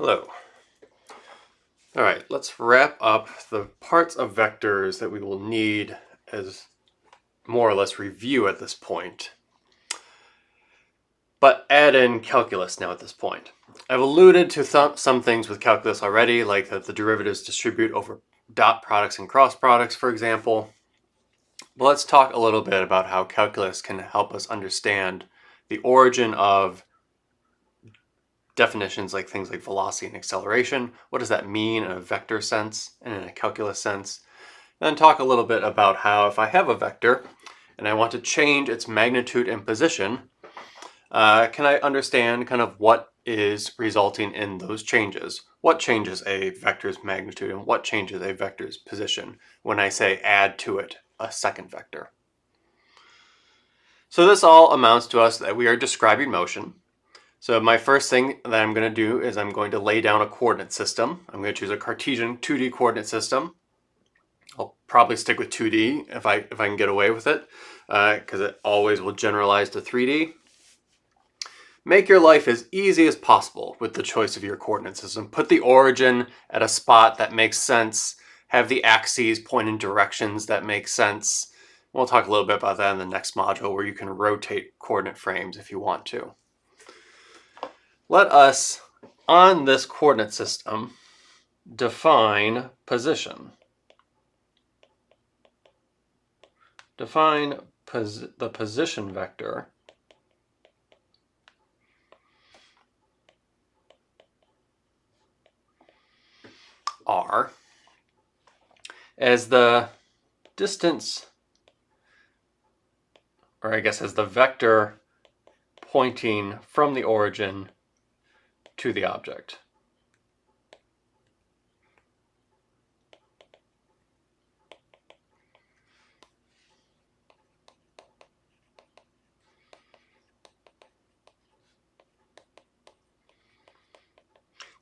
Hello. All right, let's wrap up the parts of vectors that we will need as more or less review at this point, but add in calculus now at this point. I've alluded to some things with calculus already, like that the derivatives distribute over dot products and cross products, for example. But let's talk a little bit about how calculus can help us understand the origin of definitions like things like velocity and acceleration. What does that mean in a vector sense and in a calculus sense? And then talk a little bit about how if I have a vector and I want to change its magnitude and position, can I understand kind of what is resulting in those changes? What changes a vector's magnitude and what changes a vector's position when I say add to it a second vector? So this all amounts to us that we are describing motion. So my first thing that I'm going to do is I'm going to lay down a coordinate system. I'm going to choose a Cartesian 2D coordinate system. I'll probably stick with 2D if I can get away with it, because it always will generalize to 3D. Make your life as easy as possible with the choice of your coordinate system. Put the origin at a spot that makes sense. Have the axes point in directions that make sense. We'll talk a little bit about that in the next module where you can rotate coordinate frames if you want to. Let us, on this coordinate system, define position. Define the position vector r as the distance, or I guess as the vector pointing from the origin to the object.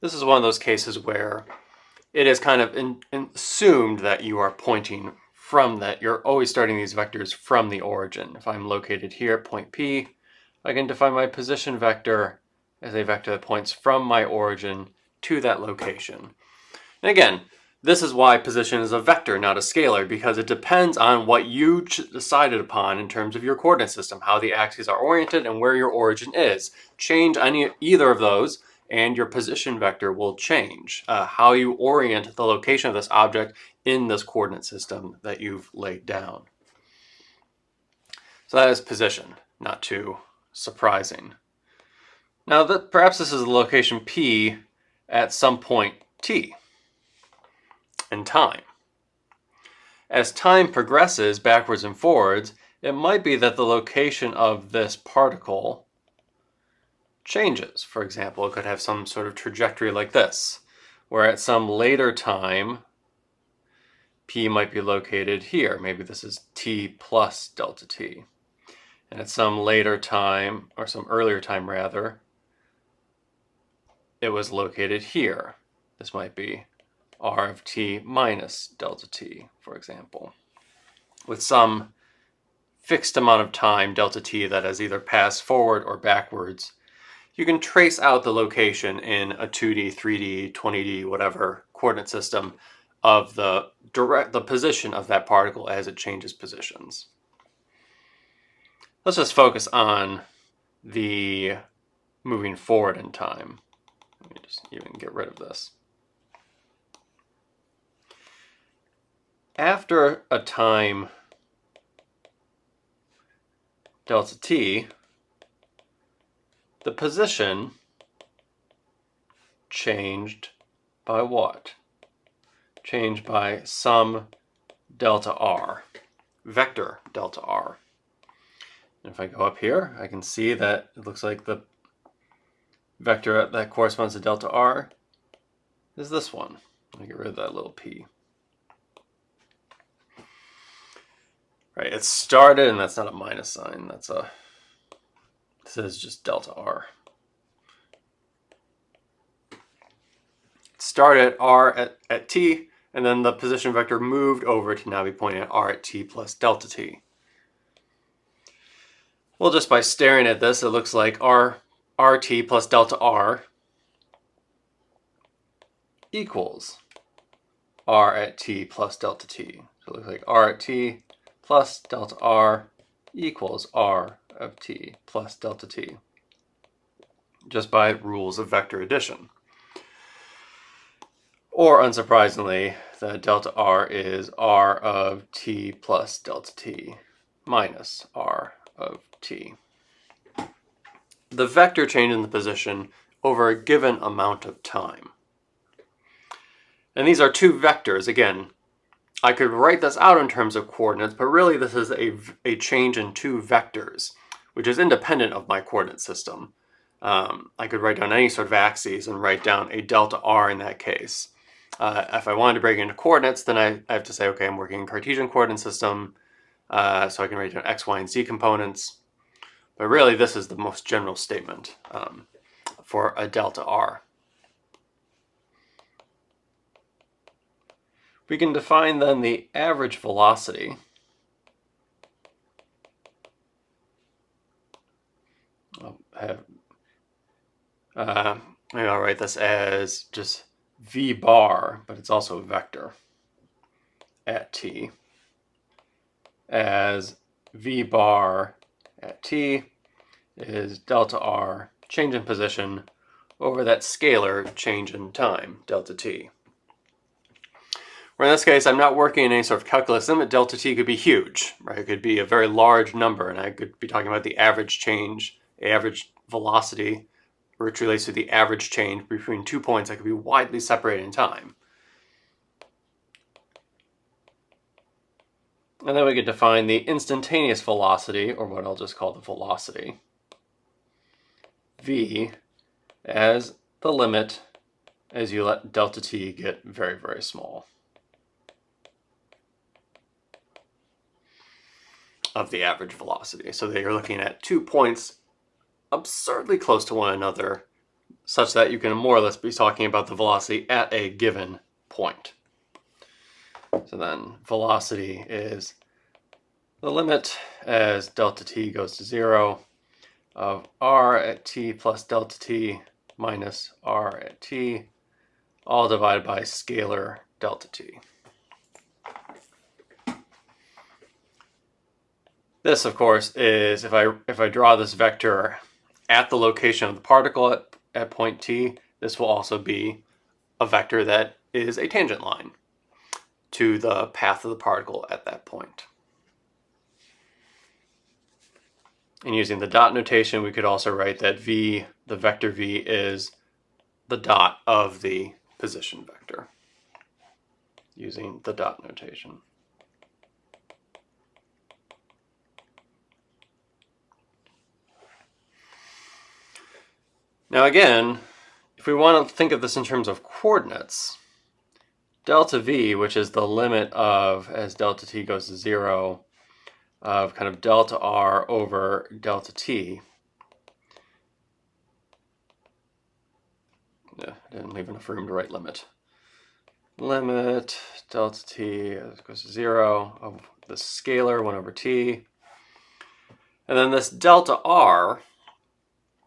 This is one of those cases where it is kind of assumed that you are pointing from that. You're always starting these vectors from the origin. If I'm located here at point P, I can define my position vector as a vector that points from my origin to that location. And again, this is why position is a vector, not a scalar, because it depends on what you decided upon in terms of your coordinate system, how the axes are oriented and where your origin is. Change either of those and your position vector will change. How you orient the location of this object in this coordinate system that you've laid down. So that is position, not too surprising. Now, perhaps this is the location P at some point T in time. As time progresses backwards and forwards, it might be that the location of this particle changes. For example, it could have some sort of trajectory like this, where at some later time, P might be located here. Maybe this is T plus delta T. And at some later time, or some earlier time rather, it was located here. This might be R of T minus delta T, for example, with some fixed amount of time, delta T, that has either passed forward or backwards. You can trace out the location in a 2D, 3D, 20D, whatever coordinate system of the position of that particle as it changes positions. Let's just focus on the moving forward in time. Let me just even get rid of this. After a time delta T, the position changed by what? Changed by some delta R, vector delta R. And if I go up here, I can see that it looks like the vector that corresponds to delta R is this one. I'll get rid of that little p. Right, it started, and that's not a minus sign, this is just delta R. It started at R at T, and then the position vector moved over to now be pointing at R at T plus delta T. Well, just by staring at this, it looks like RT plus delta R equals r at t plus delta t. So it looks like r at t plus delta r equals r of t plus delta t, just by rules of vector addition. Or, unsurprisingly, the delta r is r of t plus delta t minus r of t. The vector change in the position over a given amount of time. And these are two vectors. Again, I could write this out in terms of coordinates, but really this is a change in two vectors, which is independent of my coordinate system. I could write down any sort of axes and write down a delta r in that case. If I wanted to break it into coordinates, then I have to say, okay, I'm working in Cartesian coordinate system, so I can write down x, y, and z components. But really, this is the most general statement for a delta r. We can define then the average velocity maybe I'll write this as just v bar, but it's also a vector at t, as v bar at t is delta r, change in position, over that scalar change in time, delta t. Where in this case, I'm not working in any sort of calculus limit. Delta t could be huge, right? It could be a very large number, and I could be talking about the average change, average velocity, which relates to the average change between 2 points that could be widely separated in time. And then we could define the instantaneous velocity, or what I'll just call the velocity, v, as the limit as you let delta t get very, very small of the average velocity. So that you're looking at 2 points absurdly close to one another, such that you can more or less be talking about the velocity at a given point. So then velocity is the limit as delta t goes to 0 of r at t plus delta t minus r at t, all divided by scalar delta t. This, of course, is if I draw this vector at the location of the particle at point t, this will also be a vector that is a tangent line to the path of the particle at that point. And using the dot notation, we could also write that v, the vector v, is the dot of the position vector using the dot notation. Now again, if we want to think of this in terms of coordinates, delta v, which is the limit of, as delta t goes to 0, of kind of delta r over delta t. I didn't leave enough room to write limit. Limit delta t goes to 0 of the scalar 1 over t. And then this delta r,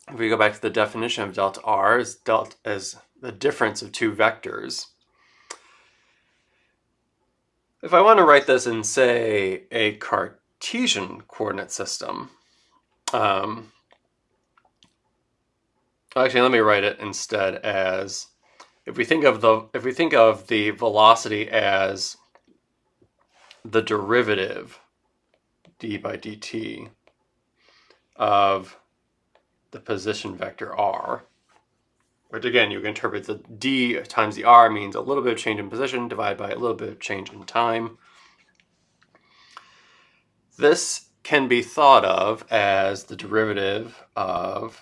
if we go back to the definition of delta r, is delta as the difference of two vectors. If I want to write this in, say, a Cartesian coordinate system, actually, let me write it instead as, if we think of the velocity as the derivative d by dt of the position vector r, which again, you can interpret the d times the r means a little bit of change in position divided by a little bit of change in time. This can be thought of as the derivative of,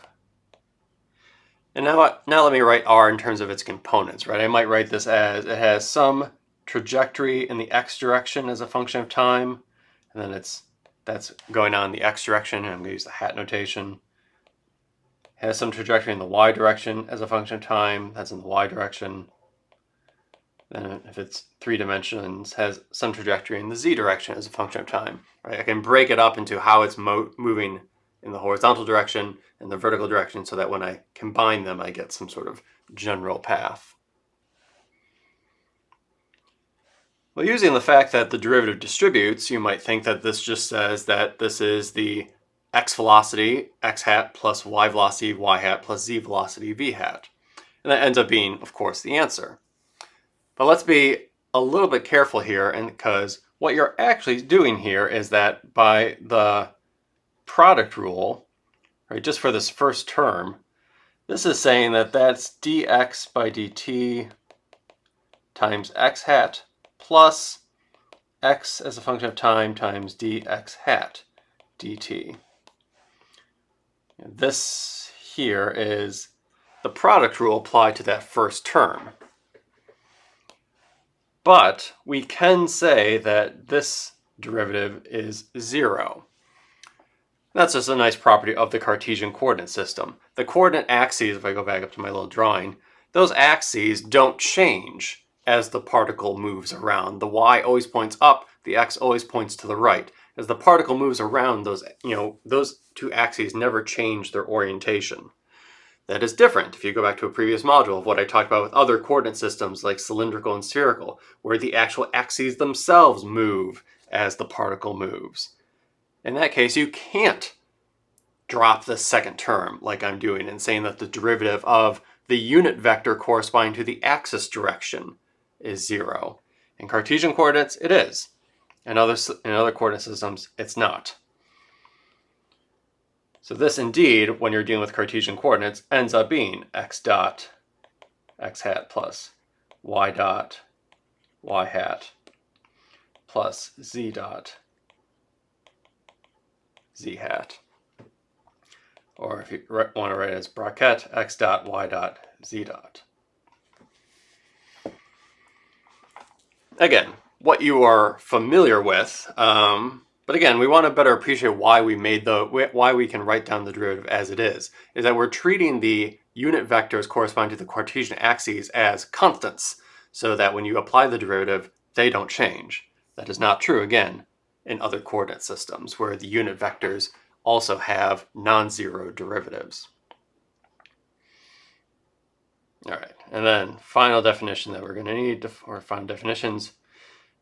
and now let me write r in terms of its components, right? I might write this as it has some trajectory in the x direction as a function of time, and then that's going on in the x direction, and I'm going to use the hat notation. Has some trajectory in the y direction as a function of time, that's in the y direction. Then if it's 3 dimensions, has some trajectory in the z direction as a function of time. Right? I can break it up into how it's moving in the horizontal direction and the vertical direction, so that when I combine them, I get some sort of general path. Well, using the fact that the derivative distributes, you might think that this just says that this is the x velocity, x hat, plus y velocity, y hat, plus z velocity, v hat. And that ends up being, of course, the answer. But let's be a little bit careful here, and because what you're actually doing here is that by the product rule, right, just for this first term, this is saying that that's dx by dt times x hat plus x as a function of time times dx hat dt. This here is the product rule applied to that first term. But we can say that this derivative is 0. That's just a nice property of the Cartesian coordinate system. The coordinate axes, if I go back up to my little drawing, those axes don't change as the particle moves around. The y always points up, the x always points to the right. As the particle moves around, those two axes never change their orientation. That is different if you go back to a previous module of what I talked about with other coordinate systems like cylindrical and spherical, where the actual axes themselves move as the particle moves. In that case, you can't drop the second term like I'm doing and saying that the derivative of the unit vector corresponding to the axis direction is 0. In Cartesian coordinates, it is. In other coordinate systems, it's not. So this indeed, when you're dealing with Cartesian coordinates, ends up being x dot x hat plus y dot y hat plus z dot z hat. Or if you want to write it as bracket x dot y dot z dot. Again, what you are familiar with, but again, we want to better appreciate why we can write down the derivative as it is that we're treating the unit vectors corresponding to the Cartesian axes as constants, so that when you apply the derivative, they don't change. That is not true, again, in other coordinate systems, where the unit vectors also have non-zero derivatives. All right, and then final definition that we're going to need, or final definitions,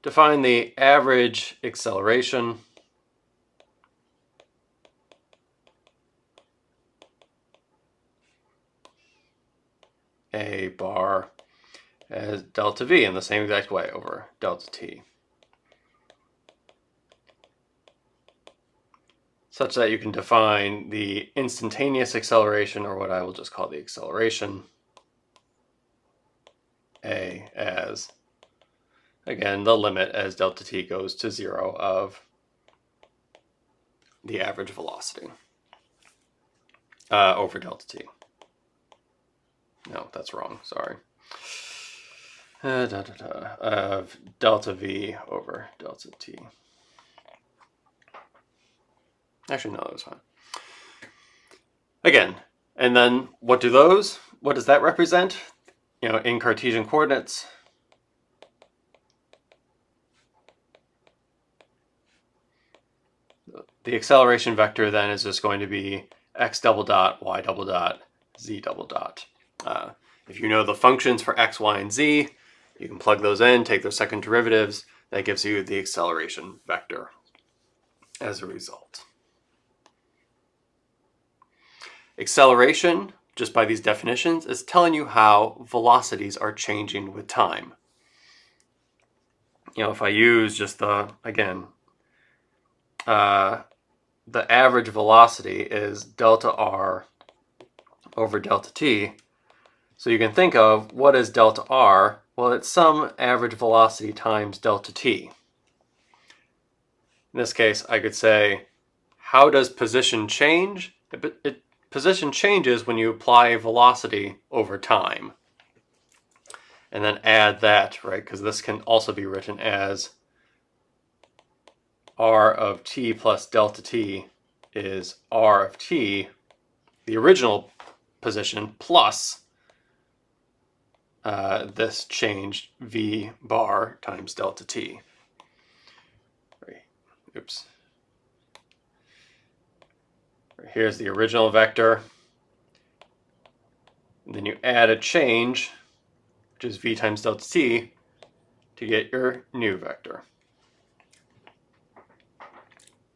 define the average acceleration A bar as delta V in the same exact way over delta T, such that you can define the instantaneous acceleration, or what I will just call the acceleration, A as, again, the limit as delta T goes to 0 of the average velocity over delta T. No, that's wrong, sorry. Of delta V over delta T. Actually, no, that was fine. Again, and then what does that represent? In Cartesian coordinates, the acceleration vector then is just going to be x double dot, y double dot, z double dot. If you know the functions for x, y, and z, you can plug those in, take their second derivatives. That gives you the acceleration vector as a result. Acceleration, just by these definitions, is telling you how velocities are changing with time. If I use just the average velocity is delta r over delta t. So you can think of, what is delta r? Well, it's some average velocity times delta t. In this case, I could say, how does position change? Position changes when you apply velocity over time. And then add that, right? Because this can also be written as r of t plus delta t is r of t, the original position, plus this changed v bar times delta t. Oops. Here's the original vector. And then you add a change, which is v times delta t, to get your new vector.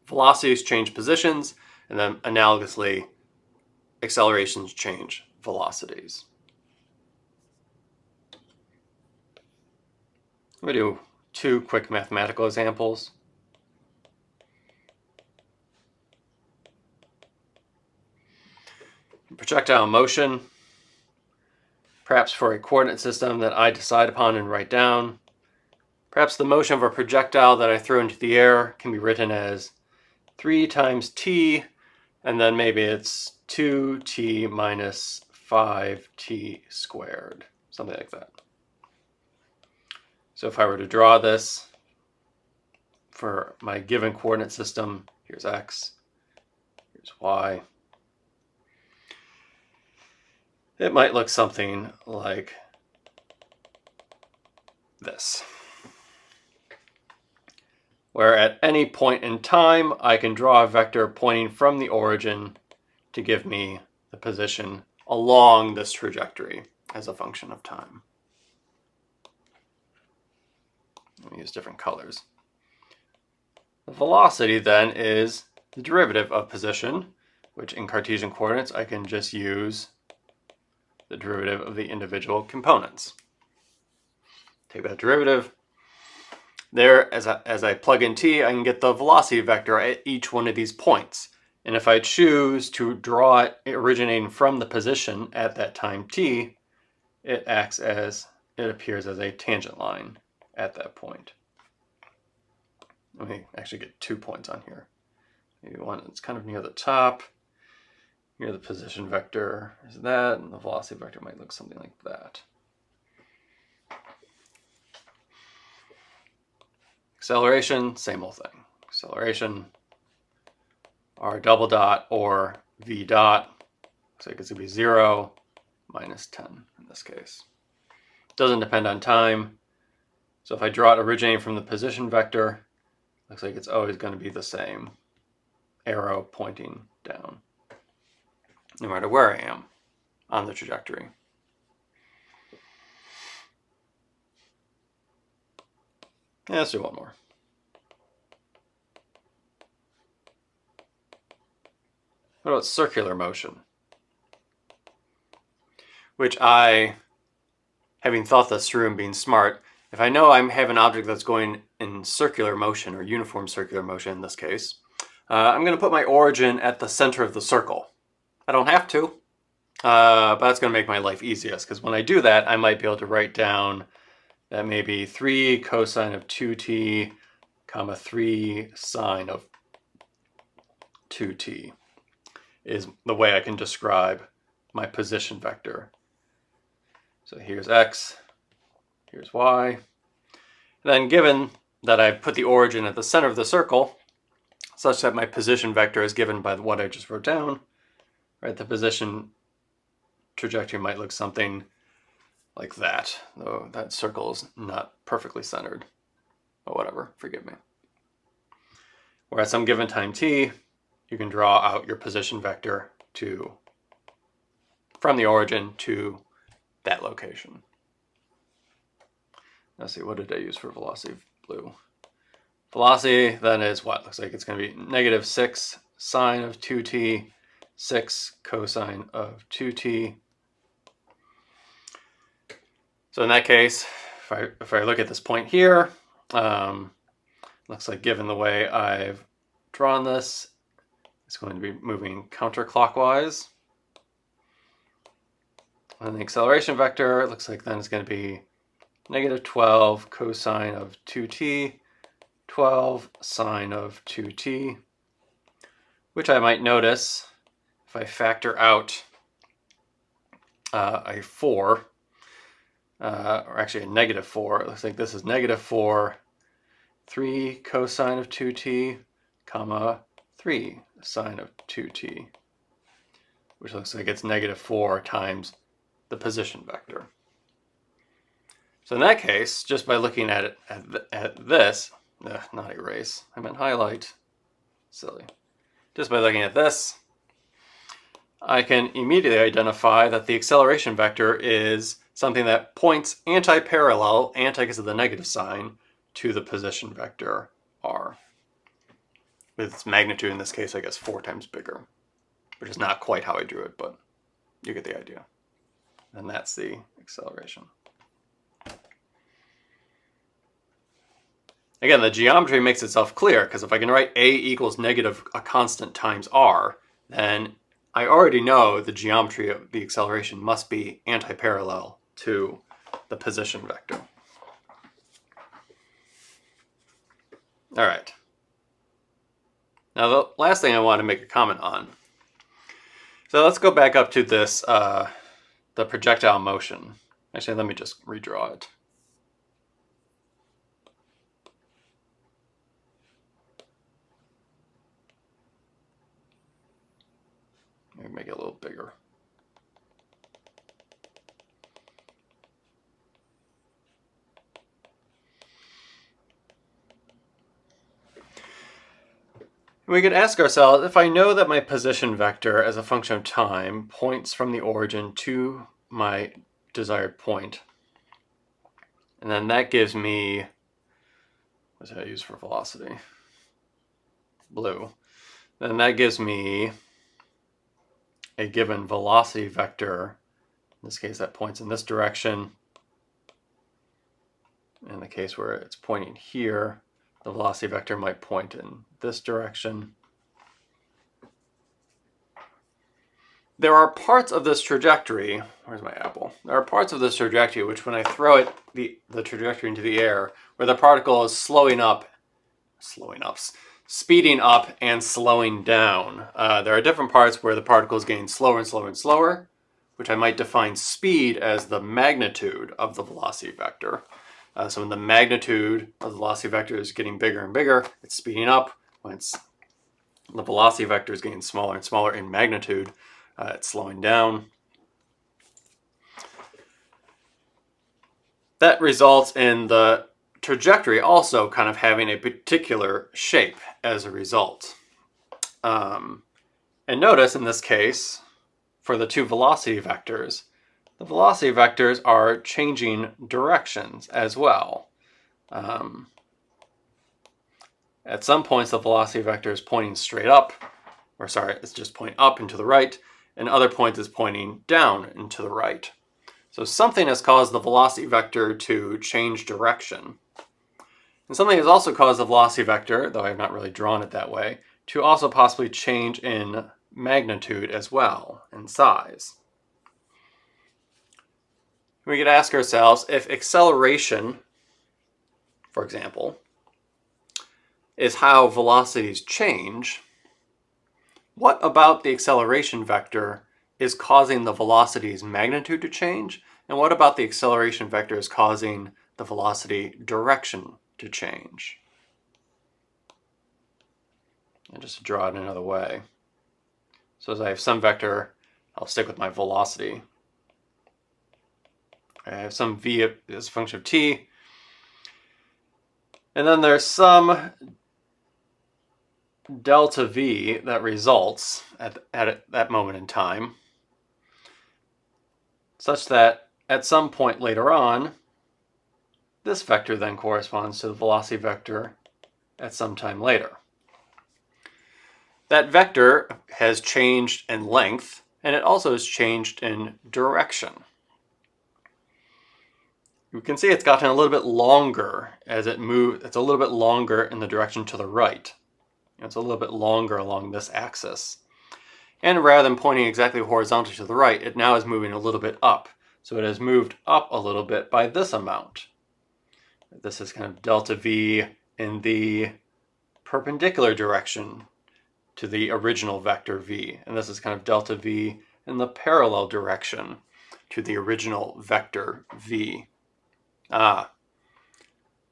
Velocities change positions, and then analogously, accelerations change velocities. I'm going to do 2 quick mathematical examples. Projectile motion, perhaps for a coordinate system that I decide upon and write down. Perhaps the motion of a projectile that I throw into the air can be written as 3 times t, and then maybe it's 2t minus 5t squared, something like that. So if I were to draw this for my given coordinate system, here's x, here's y. It might look something like this, where at any point in time, I can draw a vector pointing from the origin to give me the position along this trajectory as a function of time. Let me use different colors. The velocity then is the derivative of position, which in Cartesian coordinates, I can just use the derivative of the individual components. Take that derivative. There, as I plug in t, I can get the velocity vector at each one of these points. And if I choose to draw it originating from the position at that time t, it appears as a tangent line at that point. Let me actually get 2 points on here. Maybe one that's kind of near the top. Here the position vector is that, and the velocity vector might look something like that. Acceleration, same old thing. Acceleration, r double dot or v dot. So it's going to be 0 minus 10 in this case. Doesn't depend on time. So if I draw it originating from the position vector, looks like it's always going to be the same arrow pointing down, no matter where I am on the trajectory. Yeah, let's do one more. What about circular motion? Which I, having thought this through and being smart, if I know I have an object that's going in circular motion, or uniform circular motion in this case, I'm going to put my origin at the center of the circle. I don't have to, but that's going to make my life easiest, because when I do that, I might be able to write down that maybe 3 cosine of 2t, comma 3 sine of 2t is the way I can describe my position vector. So here's x, here's y. And then given that I put the origin at the center of the circle, such that my position vector is given by what I just wrote down, right? The position trajectory might look something like that, though that circle is not perfectly centered. But whatever, forgive me. Where at some given time t, you can draw out your position vector from the origin to that location. Let's see, what did I use for velocity blue? Velocity then is what? Looks like it's going to be negative 6 sine of 2t, 6 cosine of 2t. So in that case, if I look at this point here, looks like given the way I've drawn this, it's going to be moving counterclockwise. And the acceleration vector looks like then it's going to be negative 12 cosine of 2t, 12 sine of 2t, which I might notice if I factor out a 4, or actually a negative 4. It looks like this is negative 4, 3 cosine of 2t, comma 3 sine of 2t, which looks like it's negative 4 times the position vector. So in that case, just by looking at it at this, not erase, I meant highlight, silly. Just by looking at this, I can immediately identify that the acceleration vector is something that points anti-parallel, anti because of the negative sign, to the position vector r. With its magnitude, in this case, I guess 4 times bigger, which is not quite how I drew it, but you get the idea. And that's the acceleration. Again, the geometry makes itself clear, because if I can write a equals negative a constant times r, then I already know the geometry of the acceleration must be anti-parallel to the position vector. All right. Now the last thing I want to make a comment on. So let's go back up to this, the projectile motion. Actually, let me just redraw it. Maybe make it a little bigger. We could ask ourselves, if I know that my position vector as a function of time points from the origin to my desired point, and then that gives me, what did I use for velocity? Blue. Then that gives me a given velocity vector. In this case, that points in this direction. In the case where it's pointing here, the velocity vector might point in this direction. There are parts of this trajectory, where's my apple? There are parts of this trajectory which when I throw it, the trajectory into the air, where the particle is speeding up and slowing down. There are different parts where the particle is getting slower and slower and slower, which I might define speed as the magnitude of the velocity vector. So when the magnitude of the velocity vector is getting bigger and bigger, it's speeding up. When the velocity vector is getting smaller and smaller in magnitude, it's slowing down. That results in the trajectory also kind of having a particular shape as a result. And notice in this case, for the two velocity vectors, the velocity vectors are changing directions as well. At some points, the velocity vector is pointing straight up, or sorry, it's just pointing up and to the right, and other points is pointing down and to the right. So something has caused the velocity vector to change direction. And something has also caused the velocity vector, though I have not really drawn it that way, to also possibly change in magnitude as well, and size. We could ask ourselves, if acceleration, for example, is how velocities change, what about the acceleration vector is causing the velocity's magnitude to change? And what about the acceleration vector is causing the velocity direction to change? And just to draw it another way. So as I have some vector, I'll stick with my velocity. I have some v as a function of t. And then there's some delta v that results at that moment in time, such that at some point later on, this vector then corresponds to the velocity vector at some time later. That vector has changed in length, and it also has changed in direction. You can see it's gotten a little bit longer as it moves. It's a little bit longer in the direction to the right. It's a little bit longer along this axis. And rather than pointing exactly horizontally to the right, it now is moving a little bit up. So it has moved up a little bit by this amount. This is kind of delta v in the perpendicular direction to the original vector v. And this is kind of delta v in the parallel direction to the original vector v.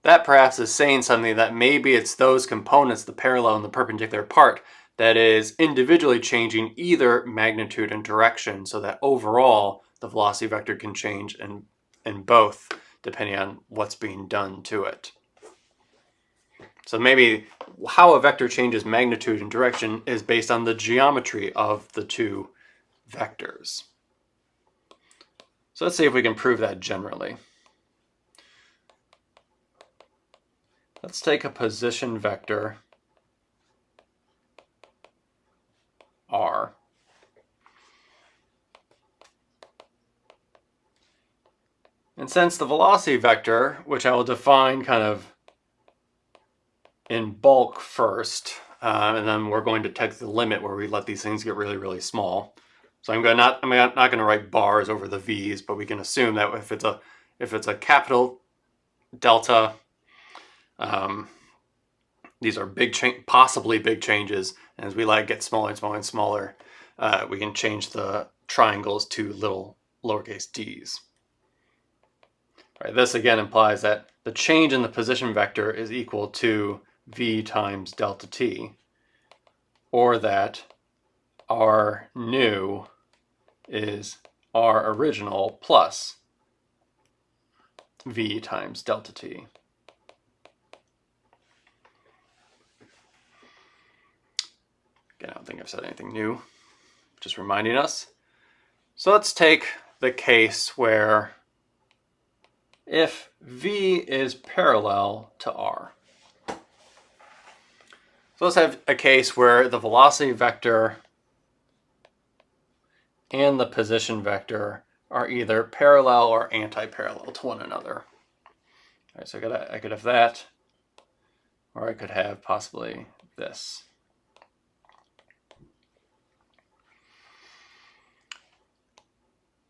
That perhaps is saying something that maybe it's those components, the parallel and the perpendicular part, that is individually changing either magnitude and direction, so that overall the velocity vector can change in both, depending on what's being done to it. So maybe how a vector changes magnitude and direction is based on the geometry of the two vectors. So let's see if we can prove that generally. Let's take a position vector R. And since the velocity vector, which I will define kind of in bulk first, and then we're going to take the limit where we let these things get really, really small. So I'm not going to write bars over the v's, but we can assume that if it's a capital delta, these are possibly big changes, and as we get smaller and smaller and smaller, we can change the triangles to little lowercase d's. Right, this again implies that the change in the position vector is equal to v times delta t, or that r new is r original plus v times delta t. Again, I don't think I've said anything new, just reminding us. So let's take the case where if v is parallel to r. So let's have a case where the velocity vector and the position vector are either parallel or anti-parallel to one another. All right, so I could have that, or I could have possibly this.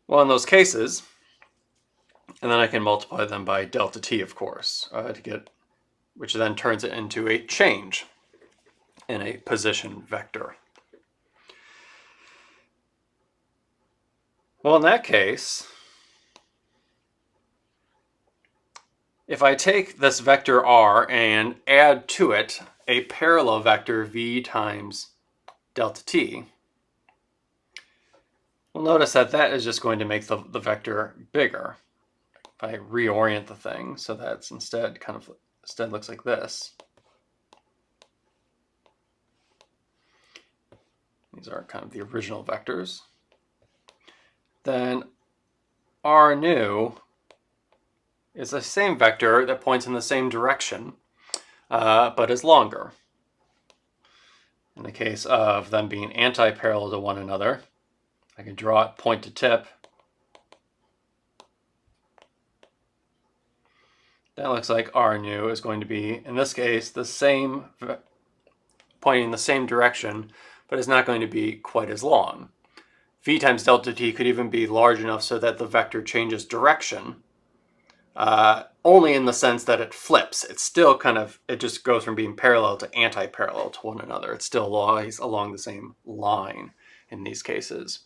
Well, in those cases, and then I can multiply them by delta t, of course, which then turns it into a change in a position vector. Well, in that case, if I take this vector r and add to it a parallel vector v times delta t, we'll notice that that is just going to make the vector bigger. If I reorient the thing so that's instead looks like this. These are kind of the original vectors. Then r new is the same vector that points in the same direction, but is longer. In the case of them being anti-parallel to one another, I can draw it point to tip. That looks like r new is going to be, in this case, the same, pointing in the same direction, but is not going to be quite as long. V times delta t could even be large enough so that the vector changes direction, only in the sense that it flips. It's still it just goes from being parallel to anti-parallel to one another. It's still always along the same line in these cases.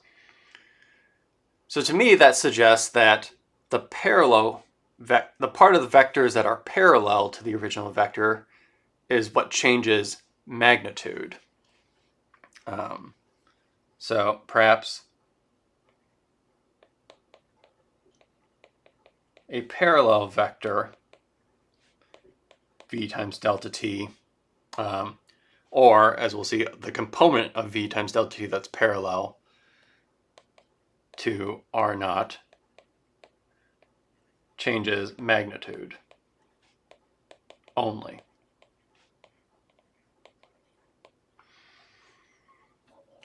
So to me, that suggests that the part of the vectors that are parallel to the original vector is what changes magnitude. So perhaps a parallel vector v times delta t, or as we'll see, the component of v times delta t that's parallel to r naught changes magnitude only.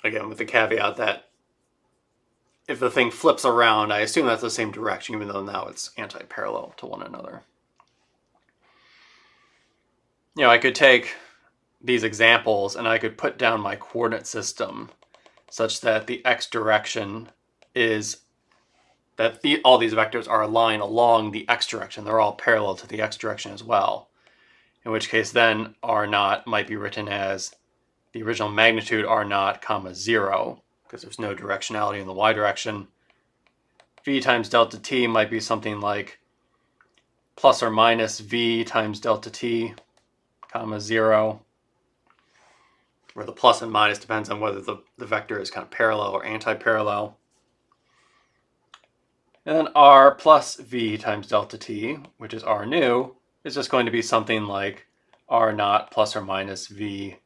Again, with the caveat that if the thing flips around, I assume that's the same direction, even though now it's anti-parallel to one another. You know, I could take these examples and I could put down my coordinate system such that the x direction is that all these vectors are aligned along the x direction. They're all parallel to the x direction as well. In which case then r naught might be written as the original magnitude r naught comma 0, because there's no directionality in the y direction. V times delta t might be something like plus or minus v times delta t comma 0, where the plus and minus depends on whether the vector is kind of parallel or anti-parallel. And then r plus v times delta t, which is r new, is just going to be something like r naught plus or minus v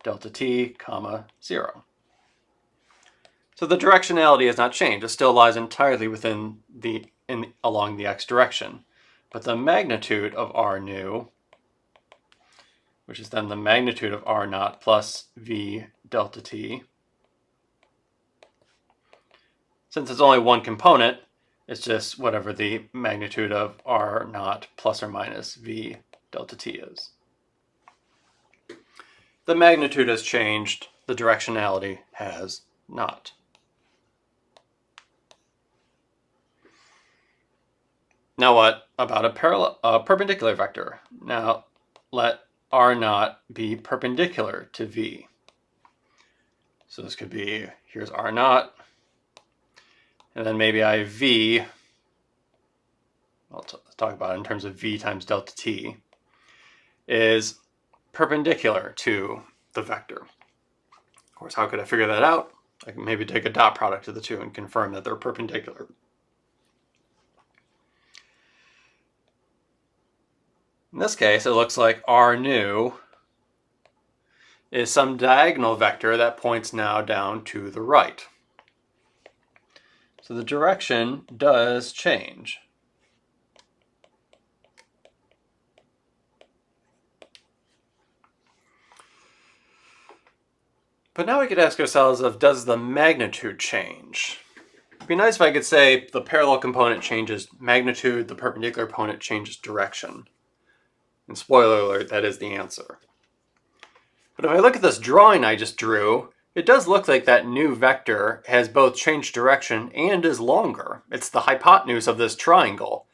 delta t comma 0. So the directionality has not changed. It still lies entirely within along the x direction. But the magnitude of r nu, which is then the magnitude of r naught plus v delta t, since it's only one component, it's just whatever the magnitude of r naught plus or minus v delta t is. The magnitude has changed, the directionality has not. Now what about a perpendicular vector? Now let r naught be perpendicular to v. So this could be, here's r naught, and then maybe I have v, I'll talk about it in terms of v times delta t, is perpendicular to the vector. Of course, how could I figure that out? I can maybe take a dot product of the two and confirm that they're perpendicular. In this case, it looks like r nu is some diagonal vector that points now down to the right. So the direction does change. But now we could ask ourselves of, does the magnitude change? It'd be nice if I could say the parallel component changes magnitude, the perpendicular component changes direction. And spoiler alert, that is the answer. But if I look at this drawing I just drew, it does look like that new vector has both changed direction and is longer. It's the hypotenuse of this triangle.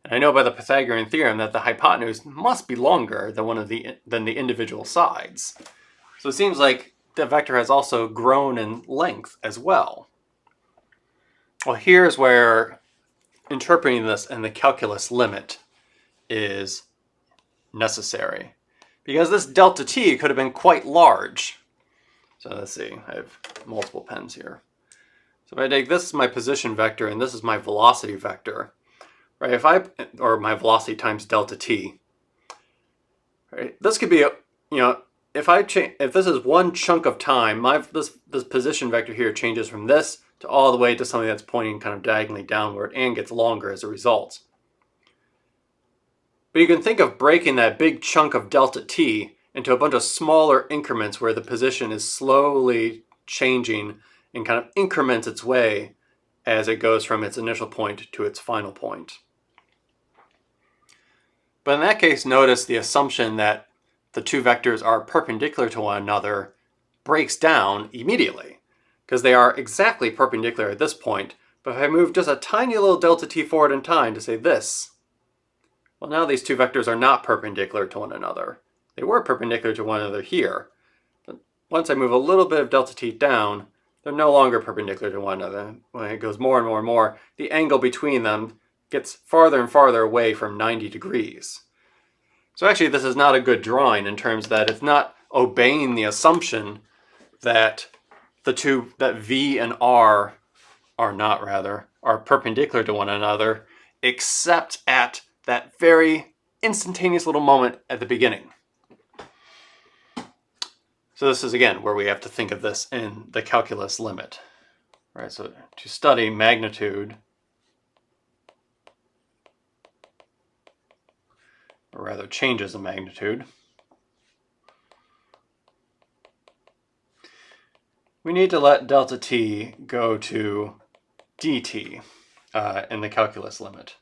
And I know by the Pythagorean theorem that the hypotenuse must be longer than the individual sides. So it seems like the vector has also grown in length as well. Well, here's where interpreting this in the calculus limit is necessary, because this delta t could have been quite large. So let's see, I have multiple pens here. So if I take this as my position vector and this is my velocity vector, right? Or my velocity times delta t, right? This could be if this is one chunk of time, this position vector here changes from this to all the way to something that's pointing kind of diagonally downward and gets longer as a result. But you can think of breaking that big chunk of delta t into a bunch of smaller increments where the position is slowly changing and kind of increments its way as it goes from its initial point to its final point. But in that case, notice the assumption that the two vectors are perpendicular to one another breaks down immediately, because they are exactly perpendicular at this point. But if I move just a tiny little delta t forward in time to say this, well, now these two vectors are not perpendicular to one another. They were perpendicular to one another here. But once I move a little bit of delta t down, they're no longer perpendicular to one another. When it goes more and more and more, the angle between them gets farther and farther away from 90 degrees. So actually this is not a good drawing in terms that it's not obeying the assumption that that v and r are perpendicular to one another, except at that very instantaneous little moment at the beginning. So this is again where we have to think of this in the calculus limit. Right, so to study magnitude, or rather changes of magnitude, we need to let delta t go to dt in the calculus limit.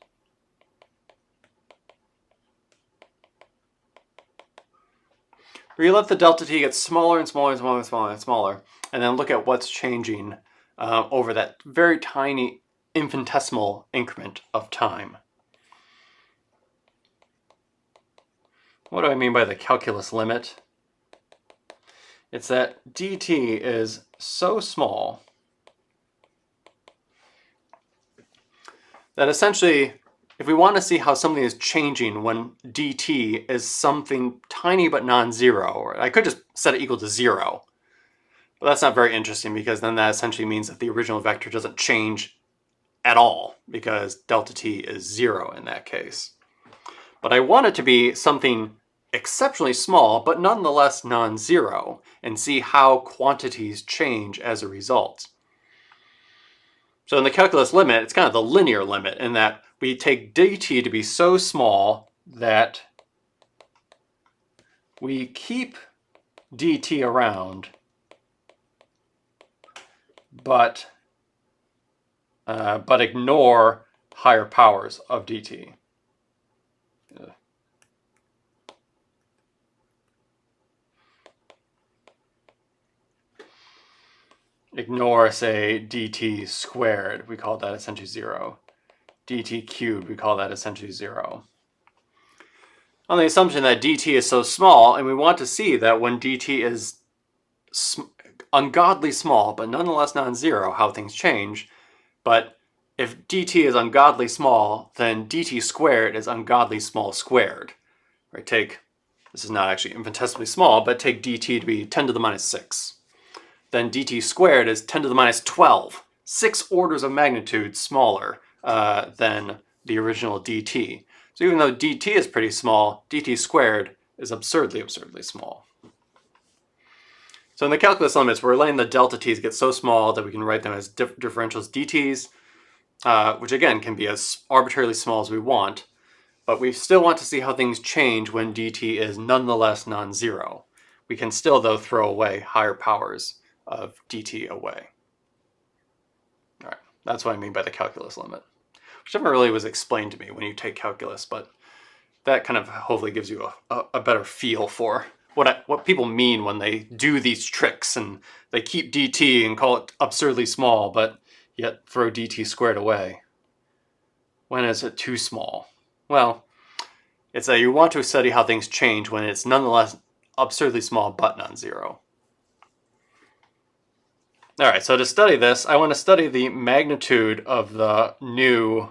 Where you let the delta t get smaller and smaller and smaller and smaller and smaller, and then look at what's changing over that very tiny infinitesimal increment of time. What do I mean by the calculus limit? It's that dt is so small that essentially, if we want to see how something is changing when dt is something tiny but non-zero, or I could just set it equal to 0, but that's not very interesting, because then that essentially means that the original vector doesn't change at all, because delta t is 0 in that case. But I want it to be something exceptionally small, but nonetheless non-zero, and see how quantities change as a result. So in the calculus limit, it's kind of the linear limit in that we take dt to be so small that we keep dt around, but ignore higher powers of dt. Ignore, say, dt squared, we call that essentially 0. dt cubed, we call that essentially 0. On the assumption that dt is so small, and we want to see that when dt is ungodly small, but nonetheless non-zero, how things change. But if dt is ungodly small, then dt squared is ungodly small squared. Right? This is not actually infinitesimally small, but take dt to be 10 to the minus 6. Then dt squared is 10 to the minus 12, 6 orders of magnitude smaller than the original dt. So even though dt is pretty small, dt squared is absurdly small. So in the calculus limits, we're letting the delta t's get so small that we can write them as differentials dt's, which again can be as arbitrarily small as we want, but we still want to see how things change when dt is nonetheless non-zero. We can still, though, throw away higher powers of dt away. All right, that's what I mean by the calculus limit, which never really was explained to me when you take calculus, but that kind of hopefully gives you a better feel for what people mean when they do these tricks and they keep dt and call it absurdly small, but yet throw dt squared away. When is it too small? Well, it's that you want to study how things change when it's nonetheless absurdly small but non-zero. All right, so to study this, I want to study the magnitude of the new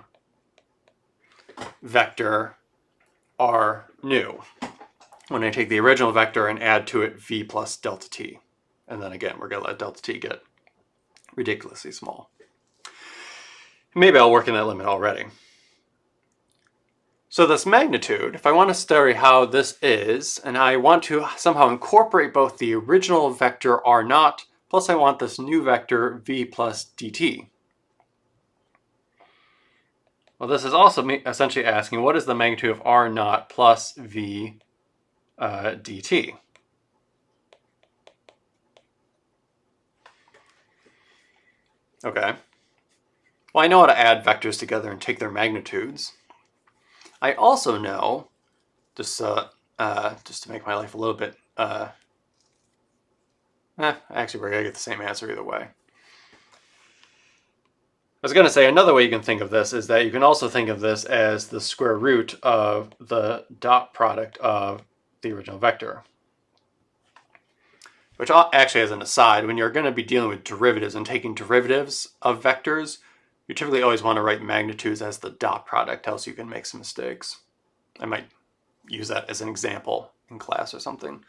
vector r new when I take the original vector and add to it v plus delta t. And then again, we're going to let delta t get ridiculously small. Maybe I'll work in that limit already. So this magnitude, if I want to study how this is, and I want to somehow incorporate both the original vector r naught, plus I want this new vector v plus dt. Well, this is also essentially asking, what is the magnitude of r naught plus v dt? Okay. Well, I know how to add vectors together and take their magnitudes. I also know, just to make my life a little bit, actually we're going to get the same answer either way. I was going to say another way you can think of this is that you can also think of this as the square root of the dot product of the original vector. Which actually, as an aside, when you're going to be dealing with derivatives and taking derivatives of vectors, you typically always want to write magnitudes as the dot product, else you can make some mistakes. I might use that as an example in class or something.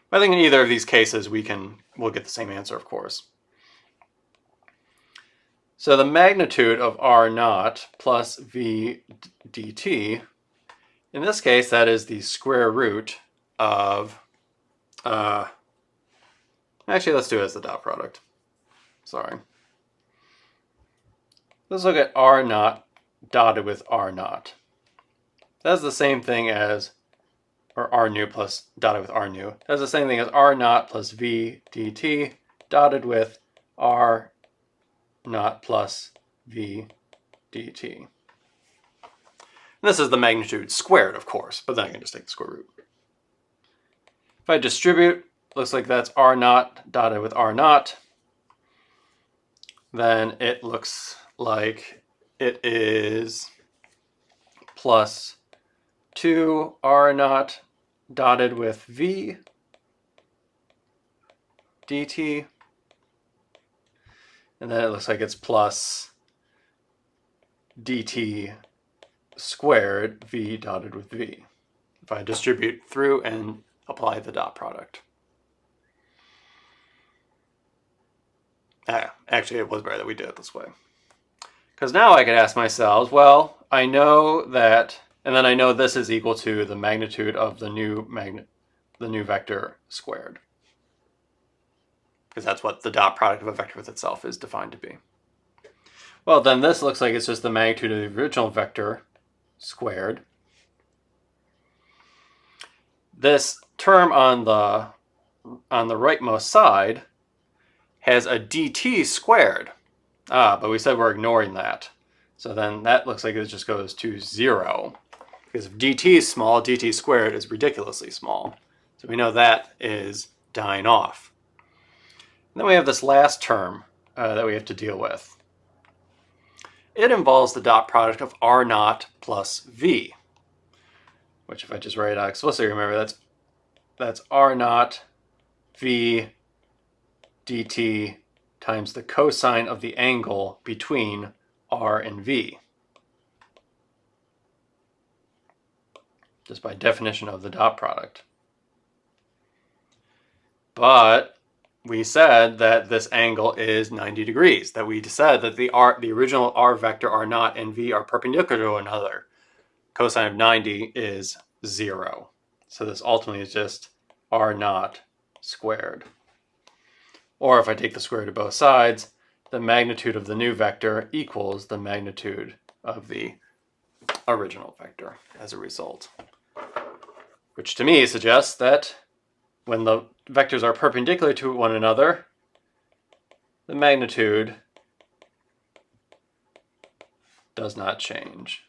But I think in either of these cases, we'll get the same answer, of course. So the magnitude of r naught plus v dt, in this case, that is the square root of, actually, let's do it as the dot product. Sorry. Let's look at r naught dotted with r naught. That's the same thing as, or r new plus dotted with r new. That's the same thing as r naught plus v dt dotted with r naught plus v dt. And this is the magnitude squared, of course, but then I can just take the square root. If I distribute, looks like that's r naught dotted with r naught. Then it looks like it is plus 2 r naught dotted with v dt. And then it looks like it's plus dt squared v dotted with v. If I distribute through and apply the dot product. Actually, it was better that we did it this way. Because now I could ask myself, well, I know that, and then I know this is equal to the magnitude of the new vector squared. Because that's what the dot product of a vector with itself is defined to be. Well, then this looks like it's just the magnitude of the original vector squared. This term on the rightmost side has a dt squared. But we said we're ignoring that. So then that looks like it just goes to 0. Because if dt is small, dt squared is ridiculously small. So we know that is dying off. And then we have this last term that we have to deal with. It involves the dot product of r naught plus v, which if I just write it out explicitly, remember that's r naught v dt times the cosine of the angle between r and v. Just by definition of the dot product. But we said that this angle is 90 degrees, that we said that the original r vector r naught and v are perpendicular to one another. Cosine of 90 is 0. So this ultimately is just r naught squared. Or if I take the square root of both sides, the magnitude of the new vector equals the magnitude of the original vector as a result. Which to me suggests that when the vectors are perpendicular to one another, the magnitude does not change.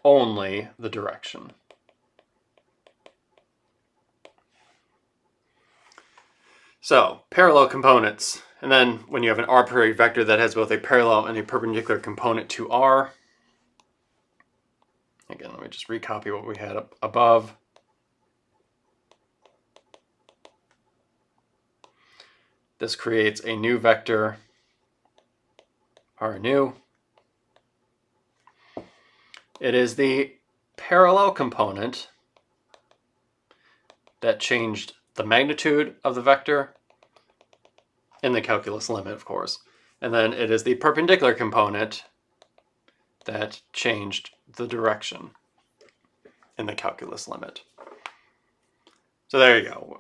Only the direction. So, parallel components. And then when you have an arbitrary vector that has both a parallel and a perpendicular component to r, again, let me just recopy what we had up above. This creates a new vector, r new. It is the parallel component that changed the magnitude of the vector in the calculus limit, of course. And then it is the perpendicular component that changed the direction in the calculus limit. So there you go.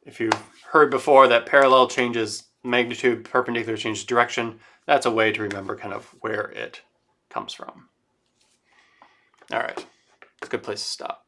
If you've heard before that parallel changes magnitude, perpendicular changes direction, that's a way to remember kind of where it comes from. All right, it's a good place to stop.